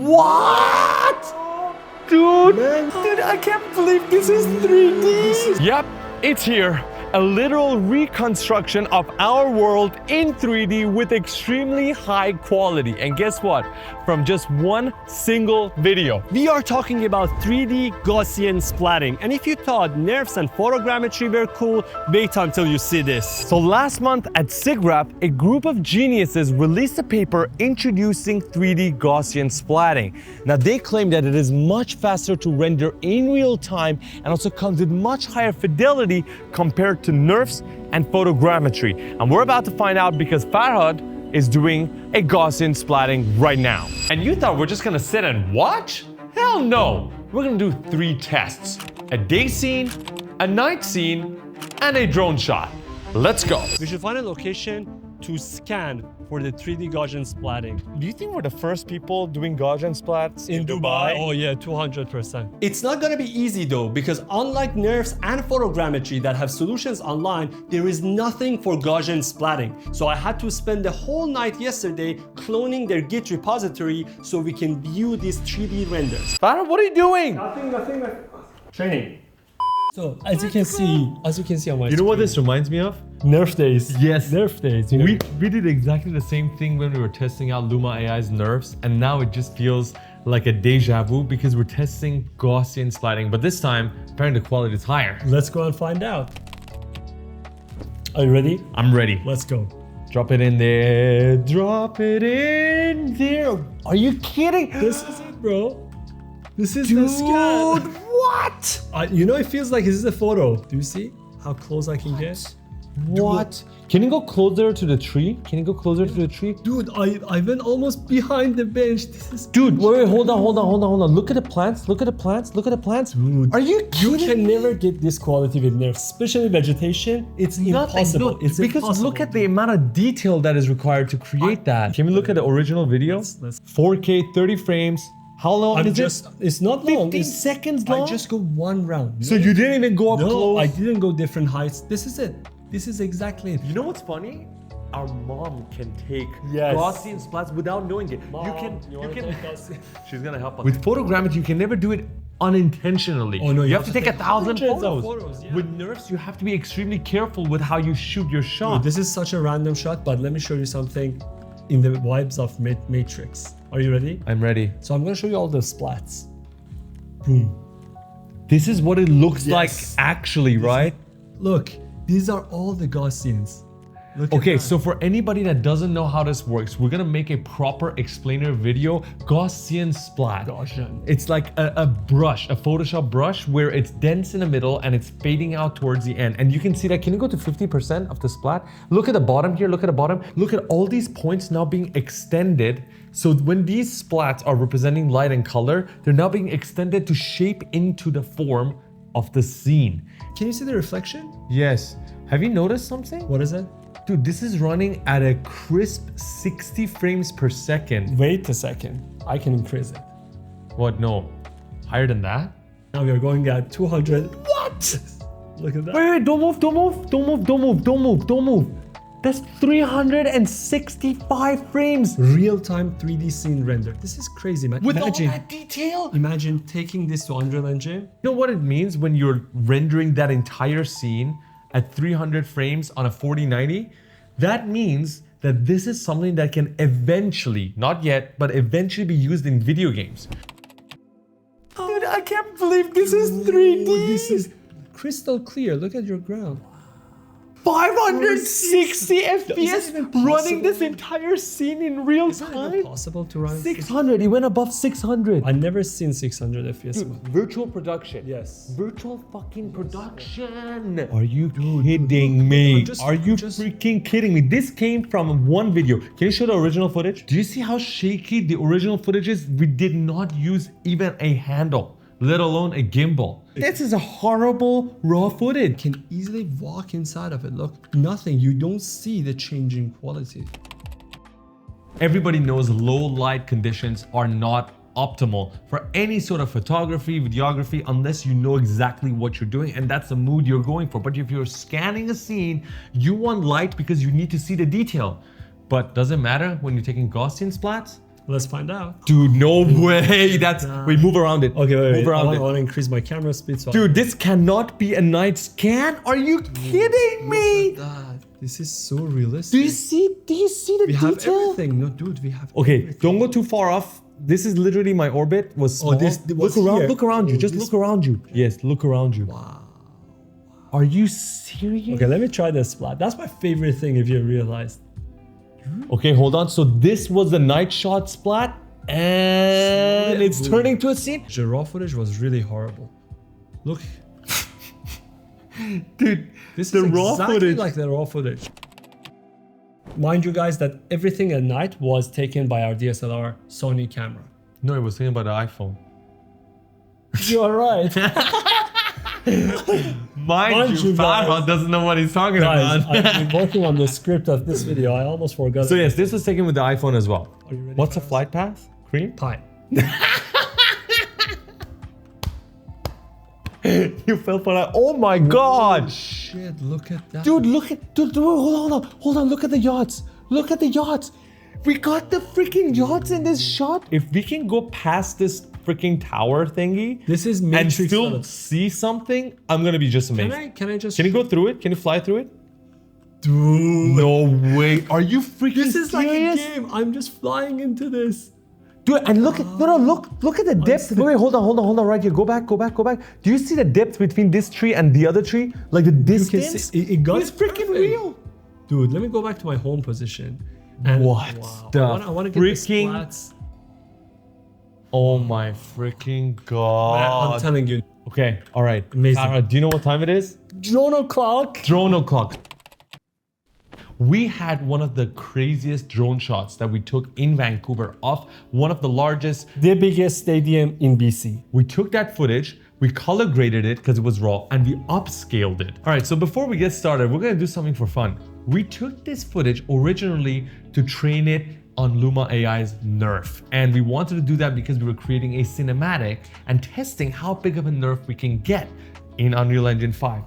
What? Dude, I can't believe this is 3D. Yep, it's here. A literal reconstruction of our world in 3D with extremely high quality. And guess what? From just one single video. We are talking about 3D Gaussian splatting. And if you thought NeRFs and photogrammetry were cool, wait until you see this. So last month at SIGGRAPH, a group of geniuses released a paper introducing 3D Gaussian splatting. Now they claim that it is much faster to render in real time and also comes with much higher fidelity compared to NeRFs and photogrammetry. And we're about to find out because Farhad is doing a Gaussian splatting right now. And you thought we're just gonna sit and watch? Hell no! We're gonna do 3 tests. A day scene, a night scene, and a drone shot. Let's go. We should find a location to scan for the 3D Gaussian splatting. Do you think we're the first people doing Gaussian splats in Dubai? Oh yeah, 200%. It's not gonna be easy though, because unlike NeRFs and photogrammetry that have solutions online, there is nothing for Gaussian splatting. So I had to spend the whole night yesterday cloning their Git repository so we can view these 3D renders. Farhad, what are you doing? Nothing. Training. So as you can see on my You know what this reminds me of? Nerf days. Yes. Nerf days. You know? We did exactly the same thing when we were testing out Luma AI's Nerfs, and now it just feels like a deja vu because we're testing Gaussian splatting, but this time apparently the quality is higher. Let's go and find out. Are you ready? I'm ready. Let's go. Drop it in there. Drop it in there. Are you kidding? This is it, bro. This is Dude, the scan. what? You know, it feels like this is a photo. Do you see how close I can get? What? Can you go closer to the tree? Can you go closer to the tree? Dude, I went almost behind the bench. This is Dude, wait, hold on. Look at the plants. Look at the plants. Dude, Are you kidding? you can never get this quality with NeRFs, especially vegetation. It's impossible. No, It's because impossible. look at the amount of detail that is required to create that. Can we look at the original video? Let's- 4K, 30 frames. How long is it? It's not long. 15 It's, seconds long? I just go one round. So you didn't even go up No, close? I didn't go different heights. This is it. This is exactly it. You know what's funny? Our mom can take Yes. Gaussian splats without knowing it. Mom, you wanna can. take Gaussian? She's gonna help us. With photogrammetry, you can never do it unintentionally. Oh no, you have to take 1,000 hundreds of photos. photos, yeah. With NeRFs, you have to be extremely careful with how you shoot your shot. Dude, this is such a random shot, but let me show you something in the vibes of Matrix. Are you ready? I'm ready. So I'm gonna show you all the splats. Boom. This is what it looks like Yes. actually, right? Look, these are all the Gaussians. Look Okay, at that. so for anybody that doesn't know how this works, we're gonna make a proper explainer video. Gaussian splat. Gaussian. It's like a brush, a Photoshop brush where it's dense in the middle and it's fading out towards the end. And you can see that. Can you go to 50% of the splat? Look at the bottom here, look at the bottom. Look at all these points now being extended. So when these splats are representing light and color, they're now being extended to shape into the form of the scene. Can you see the reflection? Yes. Have you noticed something? What is it? Dude, this is running at a crisp 60 frames per second. Wait a second. I can increase it. What? No. Higher than that? Now we are going at 200. What? Look at that. Wait, don't move. That's 365 frames. Real-time 3D scene render. This is crazy, man. With all that detail? Imagine taking this to Unreal Engine. You know what it means when you're rendering that entire scene at 300 frames on a 4090? That means that this is something that can eventually, not yet, but eventually be used in video games. Dude, I can't believe this is 3D. This is crystal clear. Look at your ground. 560 FPS even running this possible? entire scene in real Is it time. possible to run 600, it went above 600. I've never seen 600 FPS. Dude, virtual production. Yes. Virtual fucking production. Are you kidding me? Are you freaking kidding me? This came from one video. Can you show the original footage? Do you see how shaky the original footage is? We did not use even a handle, let alone a gimbal. This is a horrible raw footage. Can easily walk inside of it. Look, nothing. You don't see the change in quality. Everybody knows low light conditions are not optimal for any sort of photography, videography, unless you know exactly what you're doing and that's the mood you're going for. But if you're scanning a scene, you want light because you need to see the detail. But does it matter when you're taking Gaussian splats? Let's find out. Dude, no way. That's wait, move around it. Okay, wait. Move around I it. want to increase my camera speed. So Dude, this cannot be a night scan. Are you kidding me? Look at that. This is so realistic. Do you see the we detail? have everything. No, dude, we have. Okay, everything. don't go too far off. This is literally my orbit was small. this was look around, here. look around you. Oh, Just this- look around you. Yes, look around you. Wow. Are you serious? Okay, let me try the splat. That's my favorite thing. If you realized. Okay, hold on. So this was the night shot splat, and Shit, it's dude. turning to a scene. The raw footage was really horrible. Look, Dude, this the is raw exactly footage. like the raw footage. Mind you guys that everything at night was taken by our DSLR Sony camera. No, it was thinking about the iPhone. You are right. Mind you, you, Farhad guys. doesn't know what he's talking Guys, about. I've been working on the script of this video. I almost forgot. So yes, this was taken with the iPhone as well. Are you ready? What's the for flight path? Cream? this? Pie. You fell for that. Oh my god. Shit, look at that. Dude, look at dude, hold on, look at the yachts. Look at the yachts. We got the freaking yachts in this shot. If we can go past this freaking tower thingy This is and Matrix still level. see something, I'm gonna be just amazed. Can I just Can you go through it? Can you fly through it? Dude, No way. Are you freaking this is serious? like a game. I'm just flying into this. Dude, and look at look at the depth. Wait, hold on, right here. Go back. Do you see the depth between this tree and the other tree? Like the You can distance? see, it got It's freaking perfect. real. Dude, let me go back to my home position. And What the I wanna get the freaking- splats. Oh my freaking god. I'm telling you. Okay, all right. Amazing. Farah, do you know what time it is? Drone o'clock. Drone o'clock. We had one of the craziest drone shots that we took in Vancouver of one of the largest. The biggest stadium in BC. We took that footage, we color graded it because it was raw, and we upscaled it. All right, so before we get started, we're gonna do something for fun. We took this footage originally to train it on Luma AI's Nerf. And we wanted to do that because we were creating a cinematic and testing how big of a Nerf we can get in Unreal Engine 5.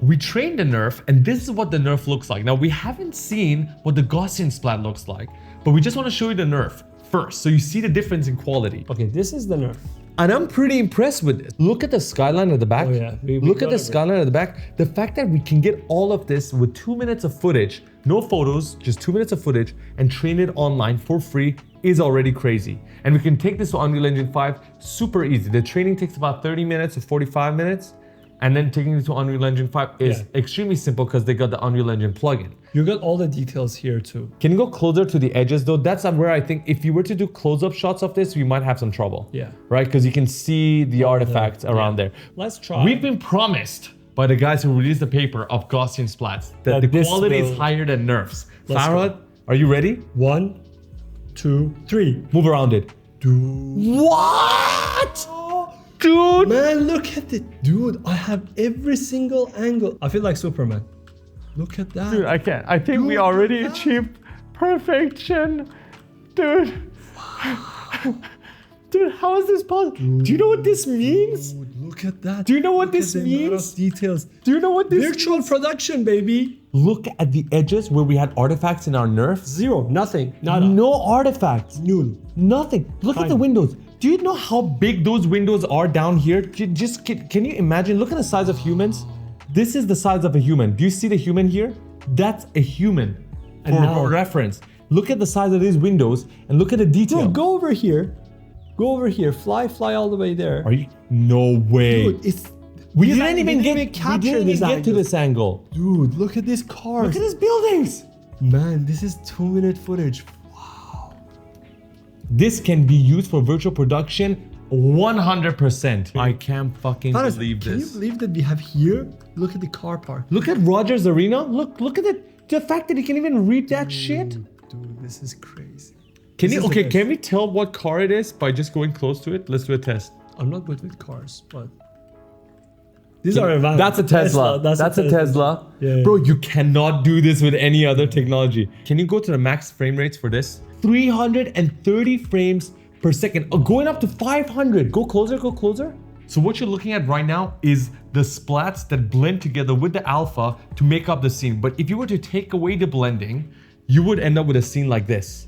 We trained the Nerf, and this is what the Nerf looks like. Now, we haven't seen what the Gaussian Splat looks like, but we just want to show you the Nerf first, so you see the difference in quality. Okay, this is the Nerf. And I'm pretty impressed with this. Look at the skyline at the back. Oh, yeah. We Look got at the it. skyline at the back. The fact that we can get all of this with 2 minutes of footage, no photos, just 2 minutes of footage, and train it online for free is already crazy. And we can take this to Unreal Engine 5 super easy. The training takes about 30 minutes to 45 minutes. And then taking it to Unreal Engine 5 is extremely simple because they got the Unreal Engine plugin. You got all the details here too. Can you go closer to the edges though? That's where I think if you were to do close-up shots of this, we might have some trouble. Yeah. Right? Because you can see the artifacts around there. Let's try. We've been promised by the guys who released the paper of Gaussian Splats that the this quality is will- higher than Nerfs. Let's Farhad, are you ready? 1, 2, 3. Move around it. Dude. What? Dude! Man, look at it. Dude, I have every single angle. I feel like Superman. Look at that. Dude, I can't. I think we Dude, already look at achieved perfection. Dude. Dude, how is this possible? Do you know what this means? Dude, look at that. Do you know what Look this at the amount means? of details. Do you know what this Virtual production, baby. Look at the edges where we had artifacts in our Nerfs. Zero. Nothing. Nada. No artifacts. Null. Nothing. Look at the Tiny. windows. Do you know how big those windows are down here? Just can you imagine? Look at the size of humans. This is the size of a human. Do you see the human here? That's a human. And For now- reference, look at the size of these windows and look at the detail. Dude, go over here. Go over here. Fly all the way there. Are you? No way. Dude, it's. we these didn't are- even we get. didn't We capture didn't this even get to angle. this angle. Dude, look at these cars. Look at these buildings. Man, this is 2-minute footage. This can be used for virtual production 100%. I can't fucking Faraz, believe can this. you believe that we have here? Look at the car park. Look at Rogers Arena. Look at it. The fact that you can even read that shit. Dude, this is crazy. Can This you is the okay? best. Can we tell what car it is by just going close to it? Let's do a test. I'm not good with cars, but these are advanced. That's a Tesla. That's a Tesla. Yeah, yeah. Bro, you cannot do this with any other technology. Can you go to the max frame rates for this? 330 frames per second. Oh, going up to 500. Go closer, go closer. So what you're looking at right now is the splats that blend together with the alpha to make up the scene. But if you were to take away the blending, you would end up with a scene like this.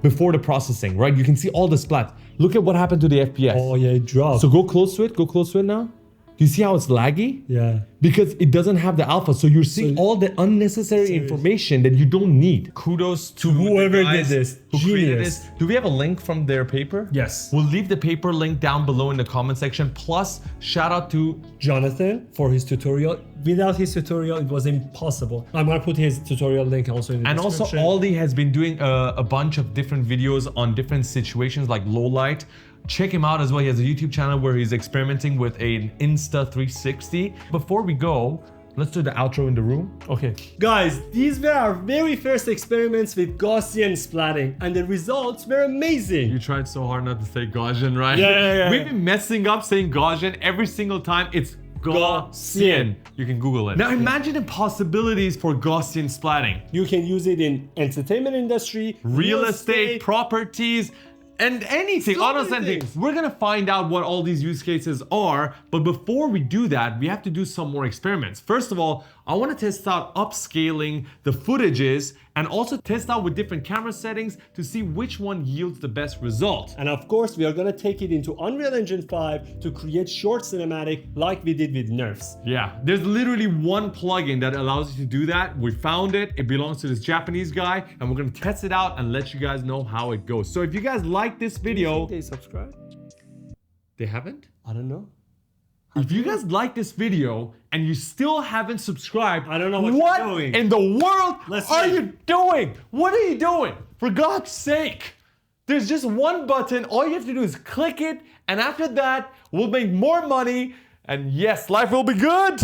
before the processing, right? You can see all the splats. Look at what happened to the FPS. Oh yeah, it dropped. So go close to it now. Do you see how it's laggy? Yeah. Because it doesn't have the alpha, so you're seeing all the unnecessary information that you don't need. Kudos to whoever did this. who created Genius. this. Do we have a link from their paper? Yes. We'll leave the paper link down below in the comment section. Plus, shout out to Jonathan for his tutorial. Without his tutorial, it was impossible. I'm gonna put his tutorial link also in the description. And also, Aldi has been doing a bunch of different videos on different situations like low light. Check him out as well. He has a YouTube channel where he's experimenting with an Insta360. Before we go, let's do the outro in the room. Okay. Guys, these were our very first experiments with Gaussian splatting, and the results were amazing. You tried so hard not to say Gaussian, right? Yeah. We've been messing up saying Gaussian every single time. It's Gaussian. You can Google it. Now imagine the possibilities for Gaussian splatting. You can use it in entertainment industry, Real estate, properties, and anything, So honest many anything. things. We're gonna find out what all these use cases are, but before we do that, we have to do some more experiments. First of all, I wanna test out upscaling the footages and also test out with different camera settings to see which one yields the best result. And of course, we are gonna take it into Unreal Engine 5 to create short cinematic like we did with Nerfs. Yeah, there's literally one plugin that allows you to do that. We found it, it belongs to this Japanese guy, and we're gonna test it out and let you guys know how it goes. So if you guys like this video, They subscribe? they haven't? I don't know. If you guys like this video and you still haven't subscribed, I don't know what you're doing. in the world Let's are see. you doing? What are you doing? For God's sake. There's just one button. All you have to do is click it. And after that, we'll make more money. And yes, life will be good.